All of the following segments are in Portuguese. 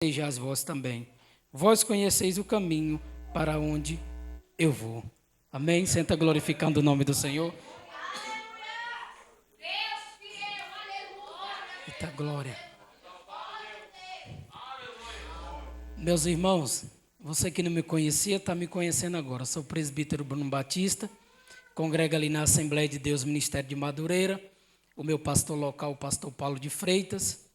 Conheceis vós também. Vós conheceis o caminho para onde eu vou. Amém? Senta glorificando o nome do Senhor. Eita glória. Meus irmãos, você que não me conhecia, está me conhecendo agora. Eu sou o presbítero Bruno Batista, congrega ali na Assembleia de Deus, Ministério de Madureira. O meu pastor local, o pastor Paulo de Freitas.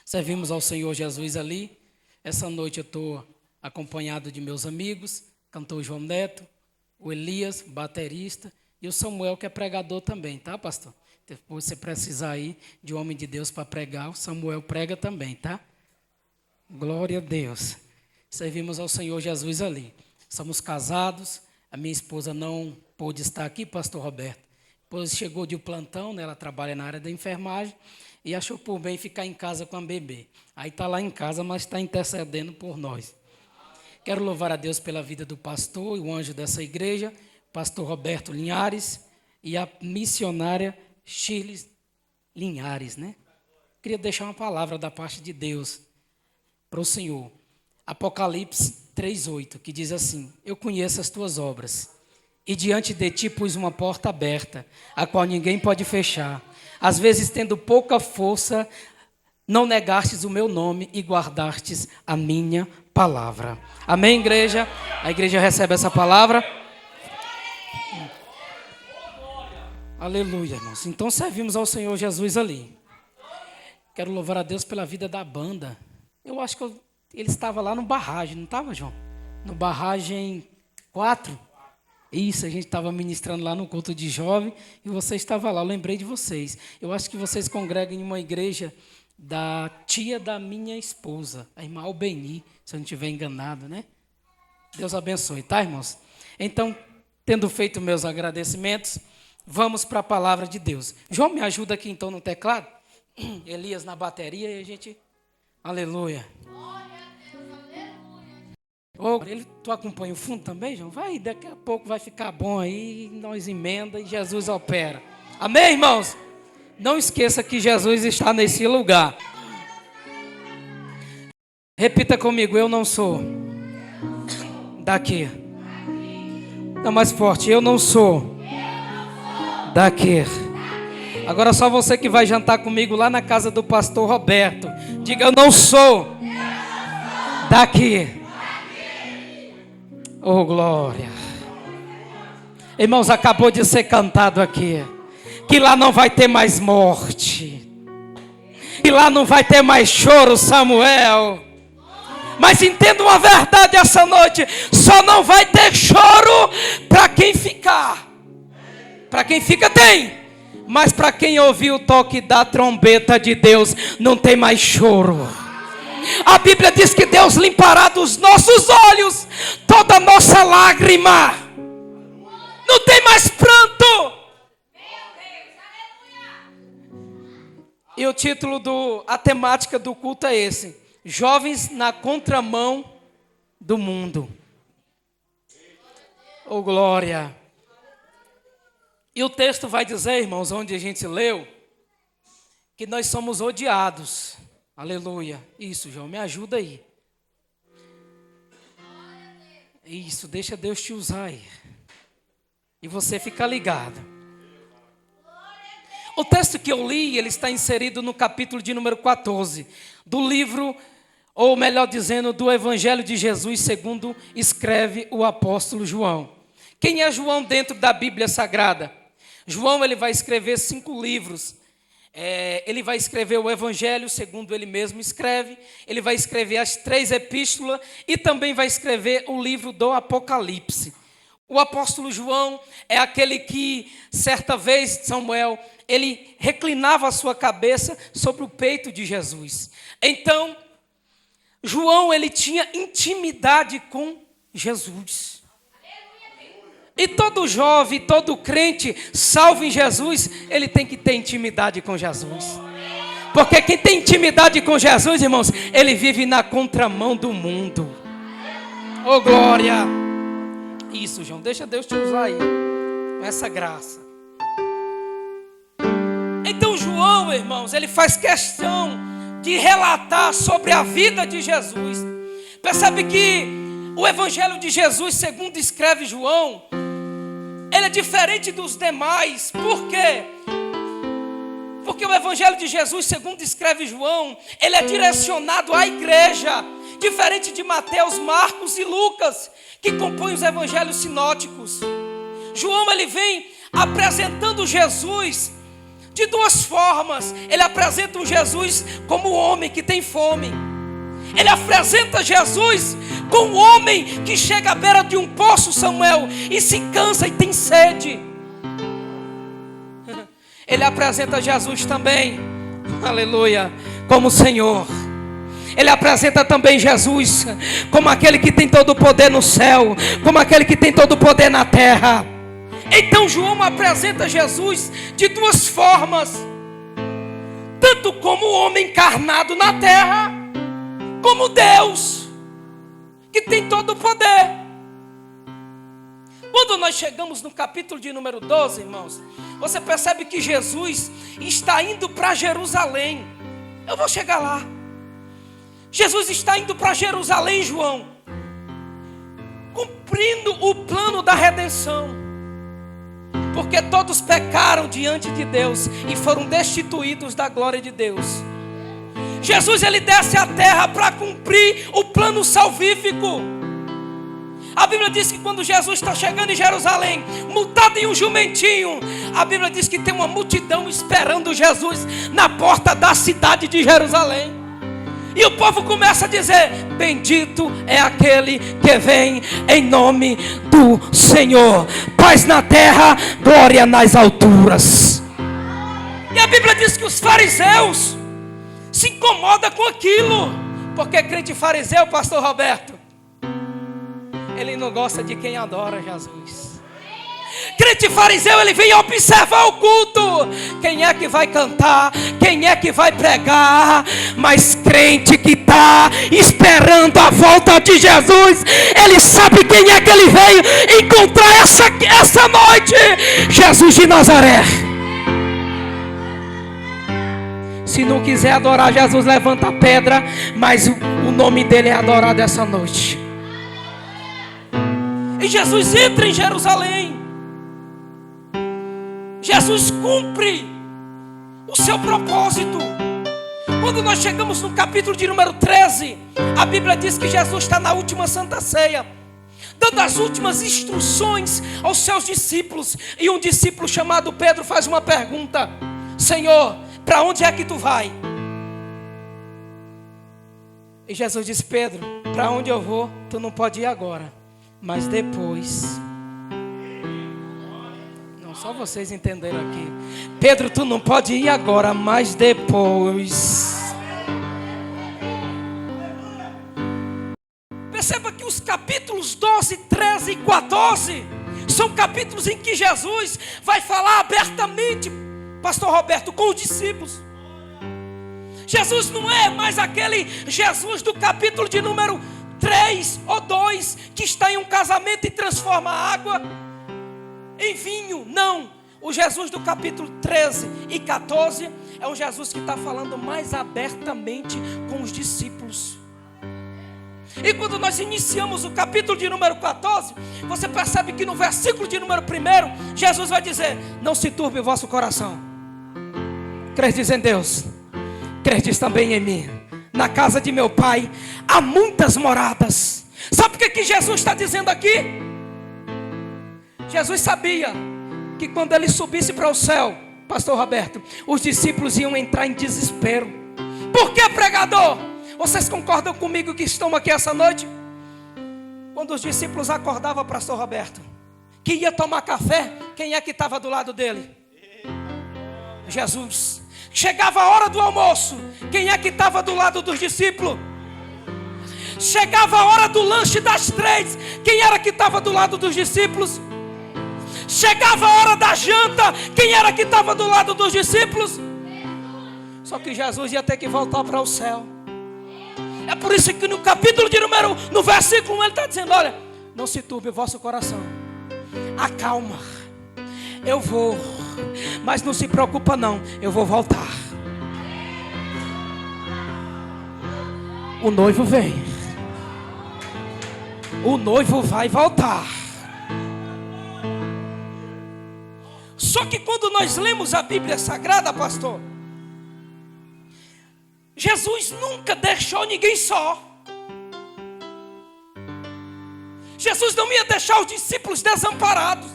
Servimos ao Senhor Jesus ali. Essa noite eu estou acompanhado de meus amigos, cantor João Neto, o Elias, baterista, e o Samuel, que é pregador também, tá, pastor? Depois você precisar aí de um homem de Deus para pregar, o Samuel prega também, tá? Glória a Deus. Servimos ao Senhor Jesus ali. Somos casados, a minha esposa não pôde estar aqui, pastor Roberto. Depois chegou de um plantão, né, ela trabalha na área da enfermagem, e achou por bem ficar em casa com a bebê. Aí está lá em casa, mas está intercedendo por nós. Quero louvar a Deus pela vida do pastor e o anjo dessa igreja, pastor Roberto Linhares, e a missionária Shirley Linhares, né? Queria deixar uma palavra da parte de Deus para o Senhor. Apocalipse 3:8, que diz assim: eu conheço as tuas obras, e diante de ti pus uma porta aberta, a qual ninguém pode fechar. Às vezes, tendo pouca força, não negastes o meu nome e guardastes a minha palavra. Amém, igreja? A igreja recebe essa palavra. Aleluia, irmãos. Então, servimos ao Senhor Jesus ali. Quero louvar a Deus pela vida da banda. Eu acho que ele estava lá no Barragem, não estava, João? No Barragem 4. Isso, a gente estava ministrando lá no culto de jovem e você estava lá, eu lembrei de vocês. Eu acho que vocês congregam em uma igreja da tia da minha esposa, a irmã Albeni, se eu não estiver enganado, né? Deus abençoe, tá, irmãos? Então, tendo feito meus agradecimentos, vamos para a palavra de Deus. João, me ajuda aqui então no teclado, Elias na bateria e a gente... Aleluia. Tu acompanha o fundo também, João? Vai, daqui a pouco vai ficar bom aí, nós emenda e Jesus opera. Amém, irmãos? Não esqueça que Jesus está nesse lugar. Repita comigo, eu não sou daqui. Não, mais forte, eu não sou daqui. Agora só você que vai jantar comigo lá na casa do pastor Roberto. Diga, eu não sou daqui. Oh, glória. Irmãos, acabou de ser cantado aqui que lá não vai ter mais morte, que lá não vai ter mais choro, Samuel. Mas entenda uma verdade essa noite: só não vai ter choro para quem ficar. Para quem fica tem, mas para quem ouvir o toque da trombeta de Deus, não tem mais choro. A Bíblia diz que Deus limpará dos nossos olhos toda nossa lágrima. Não tem mais pranto. E o título a temática do culto é esse: jovens na contramão do mundo. Oh, glória. E o texto vai dizer, irmãos, onde a gente leu, que nós somos odiados. Aleluia. Isso, João, me ajuda aí. Isso, deixa Deus te usar aí. E você fica ligado. O texto que eu li, ele está inserido no capítulo de número 14 do livro, ou melhor dizendo, do Evangelho de Jesus, segundo escreve o apóstolo João. Quem é João dentro da Bíblia Sagrada? João, ele vai escrever 5 livros. Ele vai escrever o Evangelho, segundo ele mesmo escreve. Ele vai escrever as 3 epístolas e também vai escrever o livro do Apocalipse. O apóstolo João é aquele que, certa vez, Samuel, ele reclinava a sua cabeça sobre o peito de Jesus. Então, João, ele tinha intimidade com Jesus. E todo jovem, todo crente, salvo em Jesus, ele tem que ter intimidade com Jesus. Porque quem tem intimidade com Jesus, irmãos, ele vive na contramão do mundo. Oh, glória! Isso, João, deixa Deus te usar aí, com essa graça. Então João, irmãos, ele faz questão de relatar sobre a vida de Jesus. Percebe que o Evangelho de Jesus, segundo escreve João, ele é diferente dos demais. Por quê? Porque o Evangelho de Jesus, segundo escreve João, ele é direcionado à igreja, diferente de Mateus, Marcos e Lucas, que compõem os evangelhos sinóticos. João, ele vem apresentando Jesus de duas formas. Ele apresenta um Jesus como homem que tem fome. Ele apresenta Jesus como um homem que chega à beira de um poço, Samuel, e se cansa e tem sede. Ele apresenta Jesus também, aleluia, como Senhor. Ele apresenta também Jesus como aquele que tem todo o poder no céu, como aquele que tem todo o poder na terra. Então João apresenta Jesus de duas formas, tanto como o homem encarnado na terra, como Deus, que tem todo o poder. Quando nós chegamos no capítulo de número 12, irmãos, você percebe que Jesus está indo para Jerusalém. Eu vou chegar lá. Jesus está indo para Jerusalém, João, cumprindo o plano da redenção, porque todos pecaram diante de Deus e foram destituídos da glória de Deus. Jesus, ele desce à terra para cumprir o plano salvífico. A Bíblia diz que quando Jesus está chegando em Jerusalém, montado em um jumentinho, a Bíblia diz que tem uma multidão esperando Jesus na porta da cidade de Jerusalém. E o povo começa a dizer: bendito é aquele que vem em nome do Senhor, paz na terra, glória nas alturas. E a Bíblia diz que os fariseus se incomodam com aquilo, porque crente fariseu, pastor Roberto, ele não gosta de quem adora Jesus. Crente fariseu, ele vem observar o culto. Quem é que vai cantar? Quem é que vai pregar? Mas crente que está esperando a volta de Jesus, ele sabe quem é que ele veio encontrar essa noite: Jesus de Nazaré. Se não quiser adorar Jesus, levanta a pedra, mas o nome dele é adorado essa noite. E Jesus entra em Jerusalém. Jesus cumpre o seu propósito. Quando nós chegamos no capítulo de número 13, a Bíblia diz que Jesus está na última Santa Ceia, dando as últimas instruções aos seus discípulos. E um discípulo chamado Pedro faz uma pergunta: Senhor, para onde é que tu vai? E Jesus diz: Pedro, para onde eu vou, tu não pode ir agora, mas depois. Só vocês entenderam aqui. Pedro, tu não pode ir agora, mas depois. Perceba que os capítulos 12, 13 e 14 são capítulos em que Jesus vai falar abertamente, pastor Roberto, com os discípulos. Jesus não é mais aquele Jesus do capítulo de número 3 ou 2 que está em um casamento e transforma a água em vinho. Não, o Jesus do capítulo 13 e 14 é um Jesus que está falando mais abertamente com os discípulos. E quando nós iniciamos o capítulo de número 14, você percebe que no versículo de número 1, Jesus vai dizer: não se turbe o vosso coração. Credes em Deus, credes também em mim. Na casa de meu pai há muitas moradas. Sabe o que Jesus está dizendo aqui? Jesus sabia que quando ele subisse para o céu, pastor Roberto, os discípulos iam entrar em desespero. Por que, pregador? Vocês concordam comigo que estão aqui essa noite? Quando os discípulos acordavam, pastor Roberto, que ia tomar café, quem é que estava do lado dele? Jesus. Chegava a hora do almoço, quem é que estava do lado dos discípulos? Chegava a hora do lanche das 3, quem era que estava do lado dos discípulos? Chegava a hora da janta, quem era que estava do lado dos discípulos? Só que Jesus ia ter que voltar para o céu. É por isso que no capítulo de número, no versículo 1, ele está dizendo: olha, não se turbe o vosso coração, acalma, eu vou, mas não se preocupa não, eu vou voltar. O noivo vem. O noivo vai voltar. Só que quando nós lemos a Bíblia Sagrada, pastor, Jesus nunca deixou ninguém só. Jesus não ia deixar os discípulos desamparados.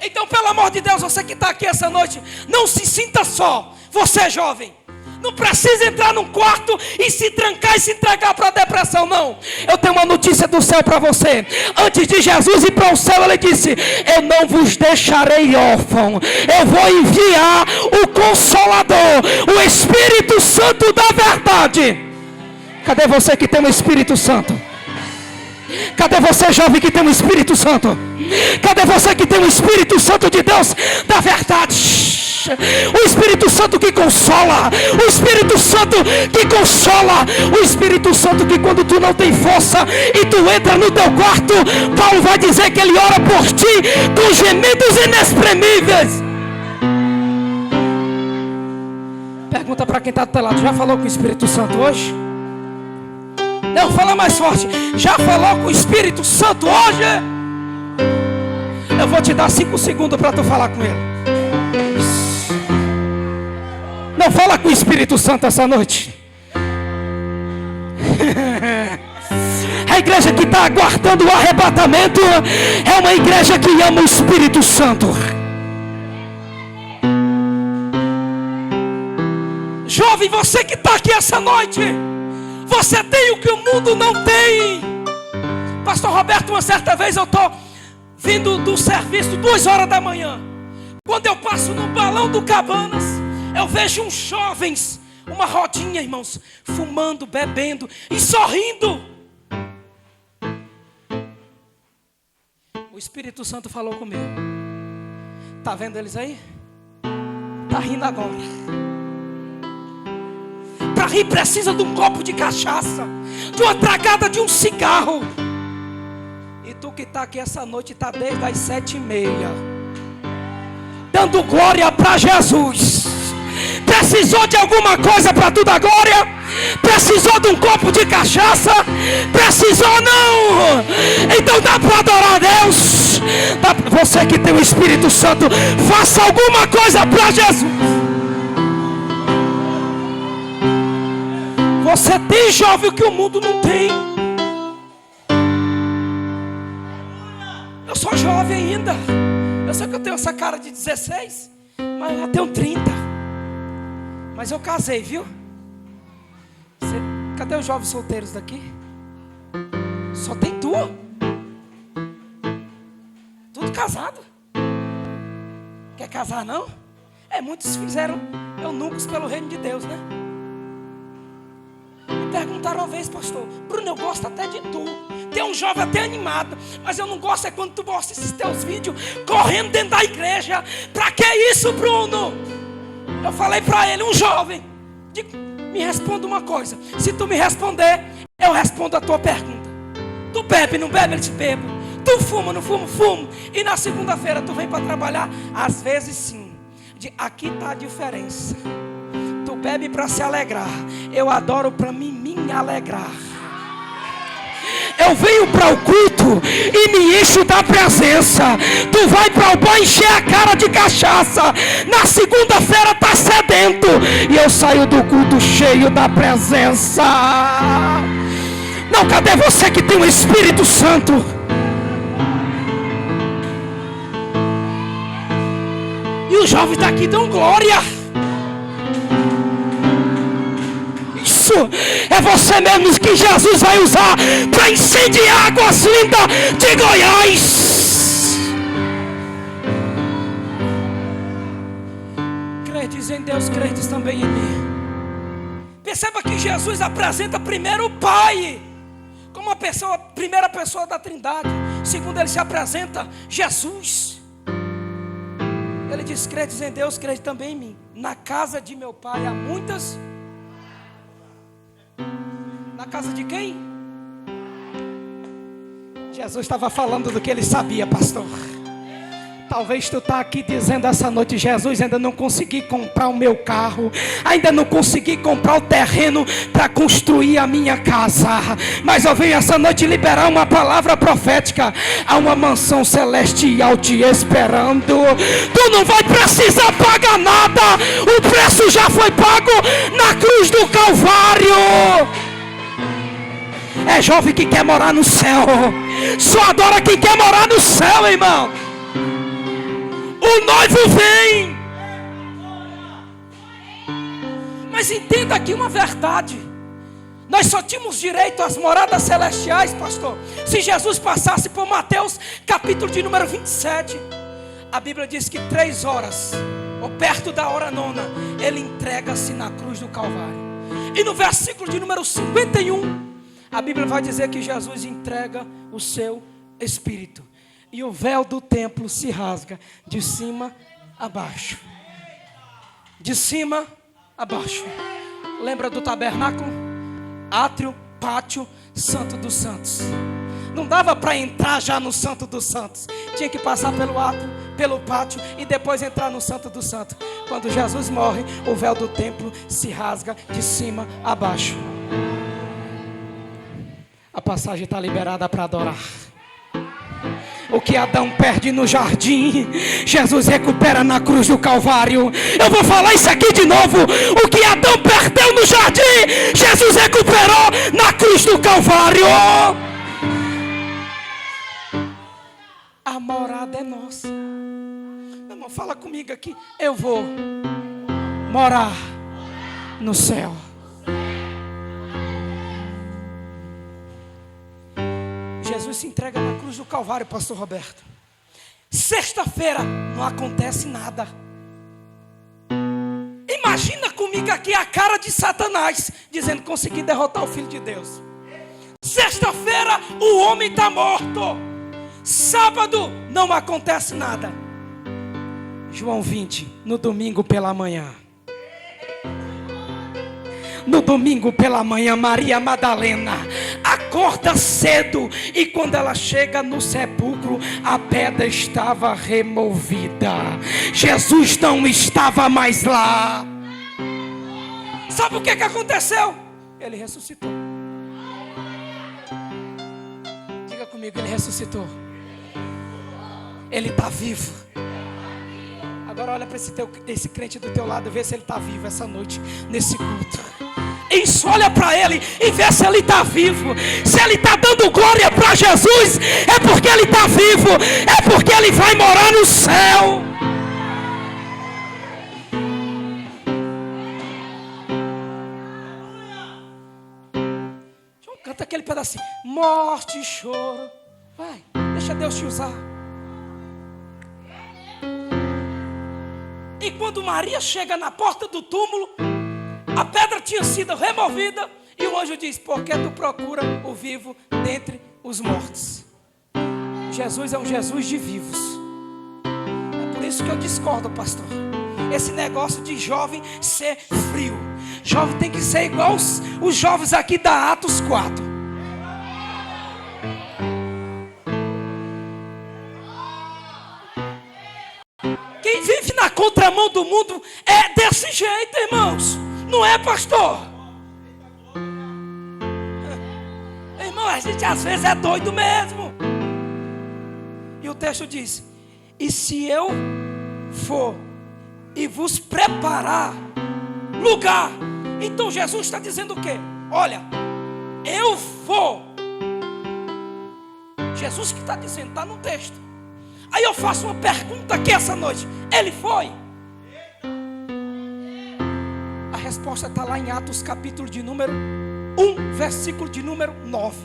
Então, pelo amor de Deus, você que está aqui essa noite, não se sinta só. Você é jovem, não precisa entrar num quarto e se trancar e se entregar para a depressão, não. Eu tenho uma notícia do céu para você. Antes de Jesus ir para o céu, ele disse: eu não vos deixarei órfão. Eu vou enviar o Consolador, o Espírito Santo da verdade. Cadê você que tem o Espírito Santo? Cadê você, jovem, que tem o Espírito Santo? Cadê você que tem o Espírito Santo de Deus da verdade? O Espírito Santo que consola. O Espírito Santo que consola. O Espírito Santo que quando tu não tem força e tu entra no teu quarto, Paulo vai dizer que ele ora por ti com gemidos inexprimíveis. Pergunta para quem está do teu lado: já falou com o Espírito Santo hoje? Não, fala mais forte. Já falou com o Espírito Santo hoje? Eu vou te dar 5 segundos para tu falar com ele. Não, fala com o Espírito Santo essa noite. A igreja que está aguardando o arrebatamento é uma igreja que ama o Espírito Santo. Jovem, você que está aqui essa noite, você tem o que o mundo não tem. Pastor Roberto, uma certa vez eu estou vindo do serviço 2 horas da manhã. Quando eu passo no balão do Cabanas, eu vejo uns jovens, uma rodinha, irmãos, fumando, bebendo e sorrindo. O Espírito Santo falou comigo: tá vendo eles aí? Tá rindo agora. Para rir precisa de um copo de cachaça, de uma tragada de um cigarro. E tu que está aqui essa noite está desde as 7h30 dando glória para Jesus. Precisou de alguma coisa para tu dar glória? Precisou de um copo de cachaça? Precisou não? Então dá para adorar a Deus. Você que tem o Espírito Santo, faça alguma coisa para Jesus. Você tem, jovem, o que o mundo não tem. Eu sou jovem ainda. Eu sei que eu tenho essa cara de 16, mas eu já tenho 30. Mas eu casei, viu? Cadê os jovens solteiros daqui? Só tem tu. Tudo casado. Quer casar não? Muitos fizeram eunucos pelo reino de Deus, né? Me perguntaram uma vez: pastor Bruno, eu gosto até de tu. Tem um jovem até animado, mas eu não gosto é quando tu mostra esses teus vídeos correndo dentro da igreja. Pra que isso, Bruno? Eu falei pra ele: um jovem, me responda uma coisa. Se tu me responder, eu respondo a tua pergunta. Tu bebe, não bebe? Ele disse: bebo. Tu fuma, não fuma? Fumo. E na segunda-feira tu vem para trabalhar? Às vezes sim. Aqui está a diferença. Tu bebe para se alegrar, eu adoro para mim me alegrar. Eu venho para o culto e me encho da presença. Tu vai para o bar encher a cara de cachaça. Na segunda-feira tá sedento e eu saio do culto cheio da presença. Não, cadê você que tem o Espírito Santo? E os jovens daqui dão glória. Isso é você mesmo que Jesus vai usar para incendiar Águas Lindas de Goiás. Credes em Deus, credes também em mim. Perceba que Jesus apresenta primeiro o Pai como a primeira pessoa da Trindade. Segundo, ele se apresenta Jesus. Ele diz: credes em Deus, crede também em mim. Na casa de meu Pai há muitas. Na casa de quem? Jesus estava falando do que ele sabia, pastor. Talvez tu está aqui dizendo essa noite: Jesus, ainda não consegui comprar o meu carro, ainda não consegui comprar o terreno para construir a minha casa, mas eu venho essa noite liberar uma palavra profética. Há uma mansão celestial te esperando. Tu não vai precisar pagar nada, o preço já foi pago na cruz do Calvário. É jovem que quer morar no céu, só adora quem quer morar no céu, irmão. O noivo vem. Mas entenda aqui uma verdade: nós só tínhamos direito às moradas celestiais, pastor, se Jesus passasse por Mateus capítulo de número 27. A Bíblia diz que 3 horas, ou perto da hora 9, ele entrega-se na cruz do Calvário. E no versículo de número 51, a Bíblia vai dizer que Jesus entrega o seu Espírito. E o véu do templo se rasga de cima a baixo. De cima a baixo. Lembra do tabernáculo? Átrio, pátio, Santo dos Santos. Não dava para entrar já no Santo dos Santos. Tinha que passar pelo átrio, pelo pátio e depois entrar no Santo dos Santos. Quando Jesus morre, o véu do templo se rasga de cima a baixo. A passagem está liberada para adorar. O que Adão perde no jardim, Jesus recupera na cruz do Calvário. Eu vou falar isso aqui de novo. O que Adão perdeu no jardim, Jesus recuperou na cruz do Calvário. A morada é nossa. Meu irmão, fala comigo aqui. Eu vou morar no céu. Jesus se entrega na cruz do Calvário, pastor Roberto. Sexta-feira não acontece nada. Imagina comigo aqui a cara de Satanás, dizendo: consegui derrotar o Filho de Deus. Sexta-feira o homem está morto. Sábado não acontece nada. João 20, no domingo pela manhã. No domingo pela manhã, Maria Madalena acorda cedo, e quando ela chega no sepulcro, a pedra estava removida. Jesus não estava mais lá. Sabe o que aconteceu? Ele ressuscitou. Diga comigo: ele ressuscitou. Ele está vivo. Agora olha para esse crente do teu lado, vê se ele está vivo essa noite, nesse culto. Isso, olha para ele e vê se ele está vivo. Se ele está dando glória para Jesus, é porque ele está vivo, é porque ele vai morar no céu. Canta aquele pedacinho: morte e choro. Vai, deixa Deus te usar. E quando Maria chega na porta do túmulo, a pedra tinha sido removida, e o anjo diz: por que tu procura o vivo dentre os mortos? Jesus é um Jesus de vivos. É por isso que eu discordo, pastor. Esse negócio de jovem ser frio. Jovem tem que ser igual os jovens aqui da Atos 4. Quem vive na contramão do mundo é desse jeito, irmãos. Não é, pastor? Irmão, a gente às vezes é doido mesmo. E o texto diz: e se eu for e vos preparar lugar. Então Jesus está dizendo o quê? Olha, eu vou. Jesus que está dizendo, está no texto. Aí eu faço uma pergunta aqui essa noite: ele foi? A resposta está lá em Atos capítulo de número 1, versículo de número 9.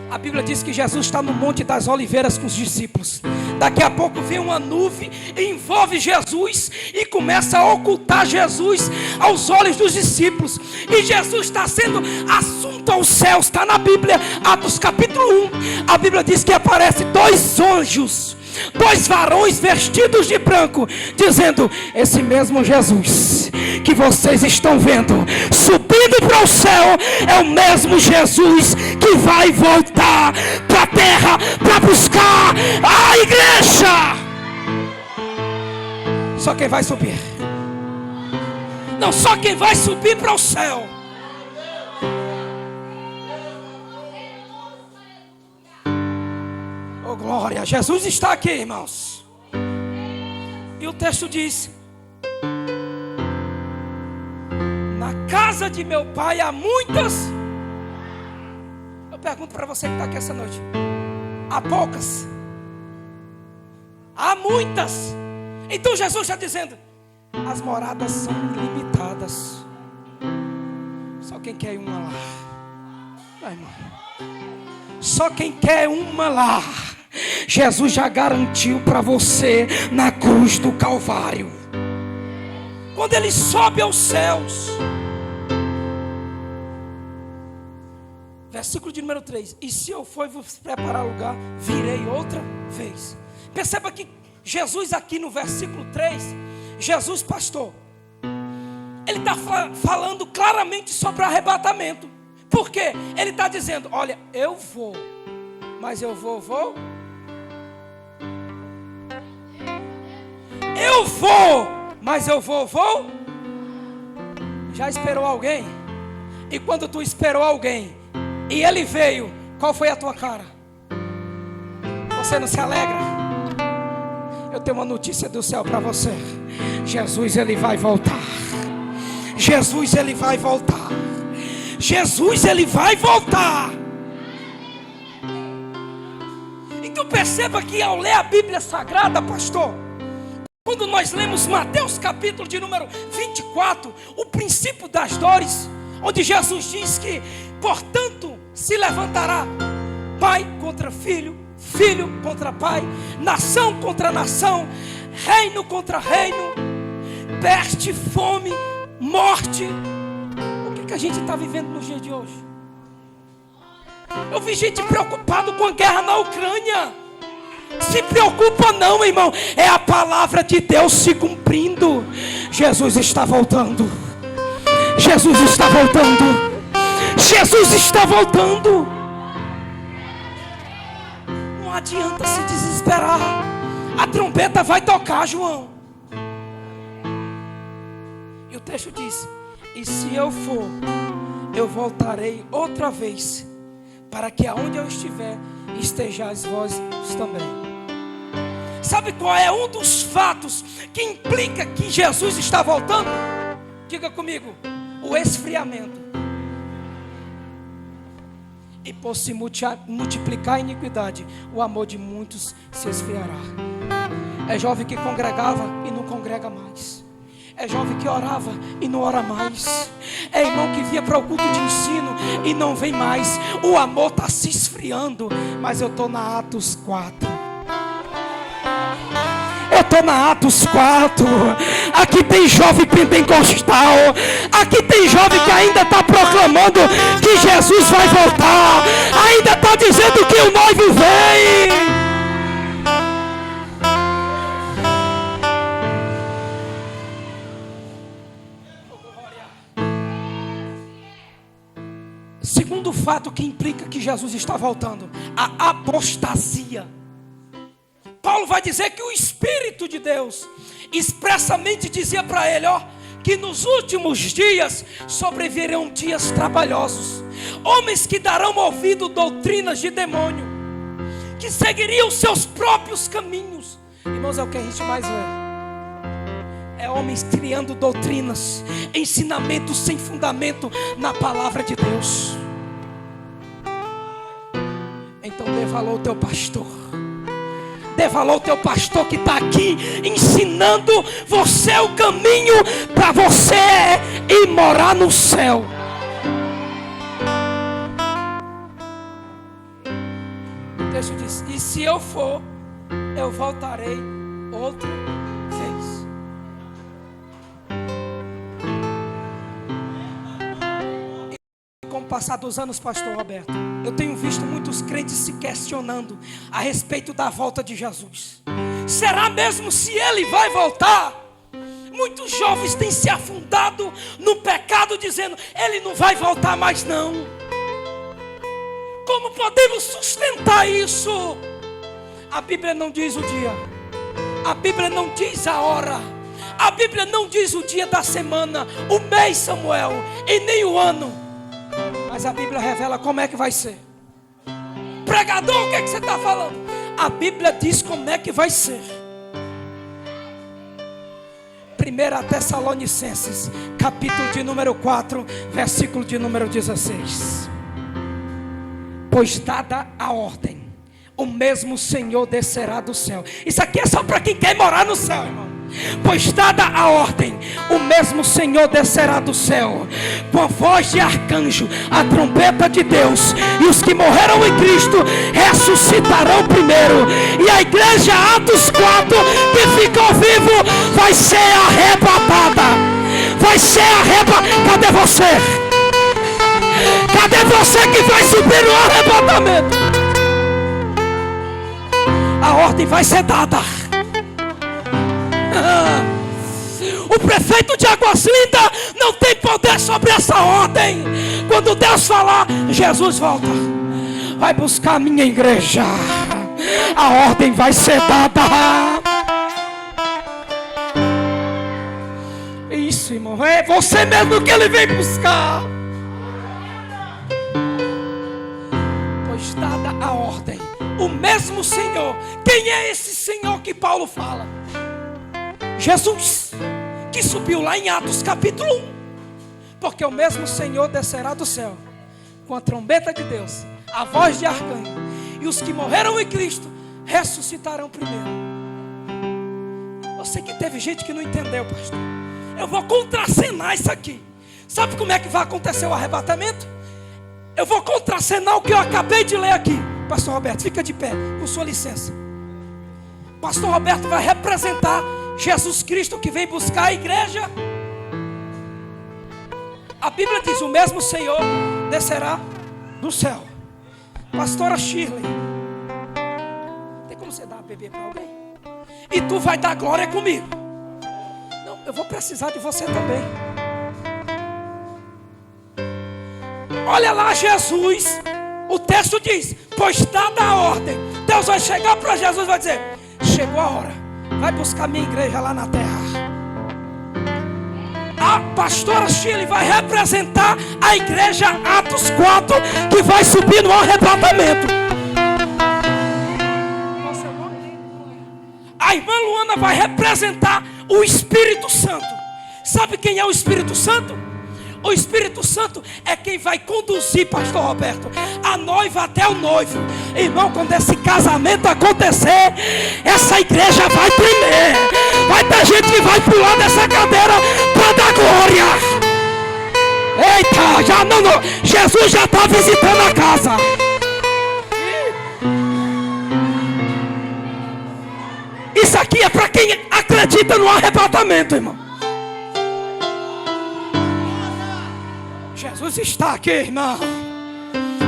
A Bíblia diz que Jesus está no Monte das Oliveiras com os discípulos. Daqui a pouco vem uma nuvem, envolve Jesus e começa a ocultar Jesus aos olhos dos discípulos. E Jesus está sendo assunto aos céus. Está na Bíblia, Atos capítulo 1. A Bíblia diz que aparece 2 anjos, 2 varões vestidos de branco, dizendo: esse mesmo Jesus que vocês estão vendo subindo para o céu é o mesmo Jesus que vai voltar para a terra para buscar a igreja. Só quem vai subir. Não, só quem vai subir para o céu. Oh glória, Jesus está aqui, irmãos. E o texto diz: na casa de meu pai há muitas. Eu pergunto para você que está aqui essa noite: há poucas? Há muitas. Então Jesus está dizendo: as moradas são ilimitadas. Só quem quer uma lá. Vai, irmão. Só quem quer uma lá. Jesus já garantiu para você na cruz do Calvário. Quando ele sobe aos céus. Versículo de número 3. E se eu for vos preparar lugar, virei outra vez. Perceba que Jesus aqui no versículo 3, Jesus, pastor, ele está falando claramente sobre o arrebatamento. Por quê? Ele está dizendo: olha, eu vou, mas eu vou. Eu vou, mas eu vou. Já esperou alguém? E quando tu esperou alguém e ele veio, qual foi a tua cara? Você não se alegra? Eu tenho uma notícia do céu para você. Jesus, ele vai voltar. Jesus, ele vai voltar. Jesus, ele vai voltar. Então perceba que ao ler a Bíblia Sagrada, pastor, quando nós lemos Mateus capítulo de número 24, o princípio das dores, onde Jesus diz que, portanto, se levantará pai contra filho, filho contra pai, nação contra nação, reino contra reino, peste, fome, morte. O que a gente está vivendo nos dias de hoje? Eu vi gente preocupada com a guerra na Ucrânia. Se preocupa não, irmão. É a palavra de Deus se cumprindo. Jesus está voltando. Jesus está voltando. Jesus está voltando. Não adianta se desesperar. A trombeta vai tocar, João. E o texto diz: e se eu for, eu voltarei outra vez, para que aonde eu estiver, estejais vós também. Sabe qual é um dos fatos que implica que Jesus está voltando? Diga comigo: o esfriamento. E por se multiplicar a iniquidade, o amor de muitos se esfriará. É jovem que congregava e não congrega mais. É jovem que orava e não ora mais. É irmão que vinha para o culto de ensino e não vem mais. O amor está se esfriando. Mas eu estou na Atos 4. Eu estou na Atos 4. Aqui tem jovem pentecostal. Aqui tem jovem que ainda está proclamando que Jesus vai voltar. Ainda está dizendo que o noivo vem. Segundo fato que implica que Jesus está voltando: a apostasia. Paulo vai dizer que o Espírito de Deus expressamente dizia para ele, que nos últimos dias sobrevirão dias trabalhosos, homens que darão ouvido doutrinas de demônio, que seguiriam seus próprios caminhos. Irmãos, é o que a gente mais vê. É homens criando doutrinas, ensinamentos sem fundamento na palavra de Deus. Então dê valor ao teu pastor. Dê valor ao teu pastor que está aqui ensinando você o caminho para você ir morar no céu. O texto diz: e se eu for, eu voltarei outra vez. Com o passar dos anos, pastor Roberto, eu tenho visto muitos crentes se questionando a respeito da volta de Jesus. Será mesmo se ele vai voltar? Muitos jovens têm se afundado no pecado, dizendo: ele não vai voltar mais não. Como podemos sustentar isso? A Bíblia não diz o dia, a Bíblia não diz a hora, a Bíblia não diz o dia da semana, o mês, Samuel, e nem o ano. Mas a Bíblia revela como é que vai ser. Pregador, o que é que você está falando? A Bíblia diz como é que vai ser. 1 Tessalonicenses, capítulo de número 4, versículo de número 16. Pois dada a ordem, o mesmo Senhor descerá do céu. Isso aqui é só para quem quer morar no céu, irmão. Pois dada a ordem, o mesmo Senhor descerá do céu, com a voz de arcanjo, a trombeta de Deus, e os que morreram em Cristo ressuscitarão primeiro. E a igreja, Atos 4, que ficou vivo, vai ser arrebatada. Vai ser arrebatada. Cadê você? Cadê você que vai subir no arrebatamento? A ordem vai ser dada. O prefeito de Águas Lindas não tem poder sobre essa ordem. Quando Deus falar, Jesus volta, vai buscar a minha igreja, a ordem vai ser dada. Isso, irmão, é você mesmo que ele vem buscar. Pois dada a ordem, o mesmo Senhor. Quem é esse Senhor que Paulo fala? Jesus, que subiu lá em Atos capítulo 1. Porque o mesmo Senhor descerá do céu, com a trombeta de Deus, a voz de arcanjo, e os que morreram em Cristo ressuscitarão primeiro. Eu sei que teve gente que não entendeu, pastor. Eu vou contracenar isso aqui. Sabe como é que vai acontecer o arrebatamento? Eu vou contracenar o que eu acabei de ler aqui. Pastor Roberto, fica de pé, com sua licença. Pastor Roberto vai representar Jesus Cristo que vem buscar a igreja. A Bíblia diz: o mesmo Senhor descerá do céu. Pastora Shirley, tem como você dar bebê para alguém? E tu vai dar glória comigo. Não, eu vou precisar de você também. Olha lá Jesus. O texto diz: pois dada a ordem. Deus vai chegar para Jesus e vai dizer: chegou a hora. Vai buscar minha igreja lá na terra. A pastora Shirley vai representar a igreja Atos 4, que vai subir no arrebatamento. A irmã Luana vai representar o Espírito Santo. Sabe quem é o Espírito Santo? O Espírito Santo é quem vai conduzir, pastor Roberto, a noiva até o noivo. Irmão, quando esse casamento acontecer, essa igreja vai tremer. Vai ter gente que vai pular dessa cadeira para dar glória. Eita, já não, Jesus já está visitando a casa. Isso aqui é para quem acredita no arrebatamento, irmão. Jesus está aqui, irmão.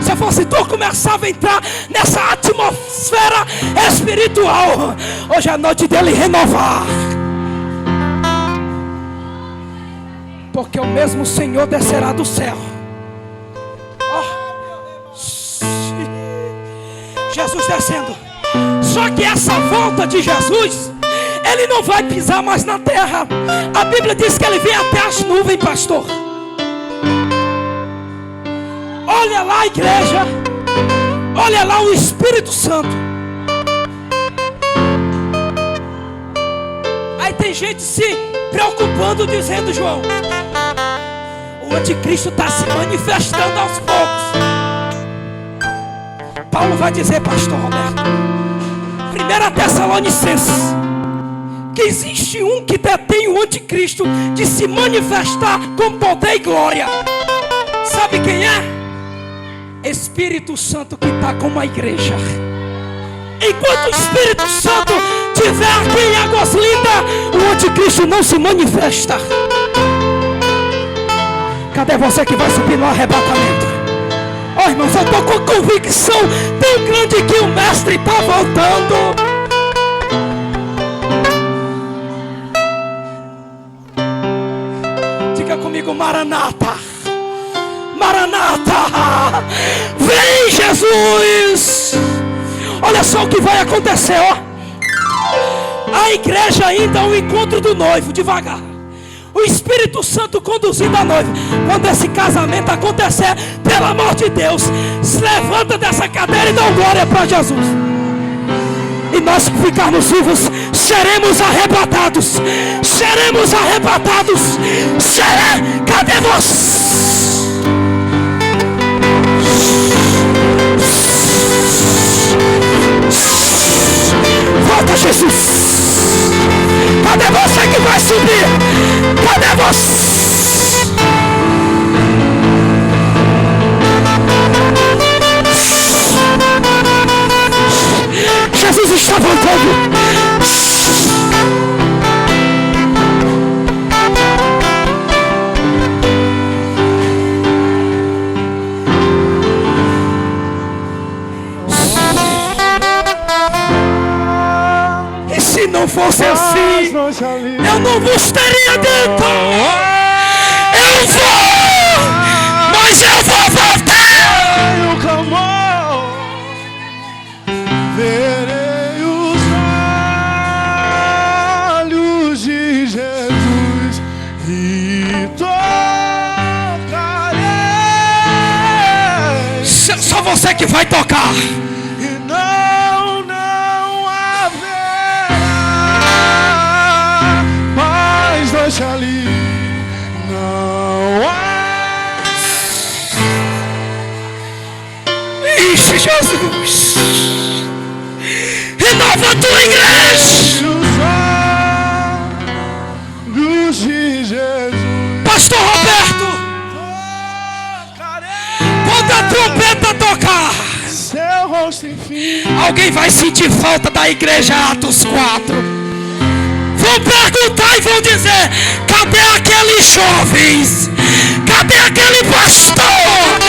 Se fosse tu, começava a entrar nessa atmosfera espiritual. Hoje é a noite dele renovar. Porque o mesmo Senhor descerá do céu. Oh. Jesus descendo. Só que essa volta de Jesus, ele não vai pisar mais na terra. A Bíblia diz que ele vem até as nuvens, pastor. Olha lá a igreja. Olha lá o Espírito Santo. Aí tem gente se preocupando, dizendo: João, o anticristo está se manifestando aos poucos. Paulo vai dizer, pastor Roberto, 1 Tessalonicenses, que existe um que detém o anticristo de se manifestar com poder e glória. Sabe quem é? Espírito Santo, que está com a igreja. Enquanto o Espírito Santo estiver aqui em Águas Lindas, o anticristo não se manifesta. Cadê você que vai subir no arrebatamento? Oh, irmãos, eu estou com convicção tão grande que o mestre está voltando. Diga comigo: Maranata. Maranata, vem Jesus. Olha só o que vai acontecer, ó. A igreja ainda é um encontro do noivo, devagar. O Espírito Santo conduzindo a noiva. Quando esse casamento acontecer, pelo amor de Deus, se levanta dessa cadeira e dá glória para Jesus. E nós que ficarmos vivos, seremos arrebatados. Seremos arrebatados. Cadê você? Volta, Jesus. Cadê você que vai subir? Cadê você? Jesus está voltando. E se não fosse assim, eu não vos teria dito. Eu vou, mas eu vou voltar. Verei os olhos de Jesus e tocarei. Só você que vai tocar. E não haverá mais noite ali. Não há. Ixi, Jesus. Renova a tua igreja. Os olhos de Jesus. Pastor Roberto, quando a trompeta tocar, Seu rosto enfim. alguém vai sentir falta da igreja Atos 4. Vão perguntar e vão dizer: cadê aqueles jovens? Cadê aquele pastor?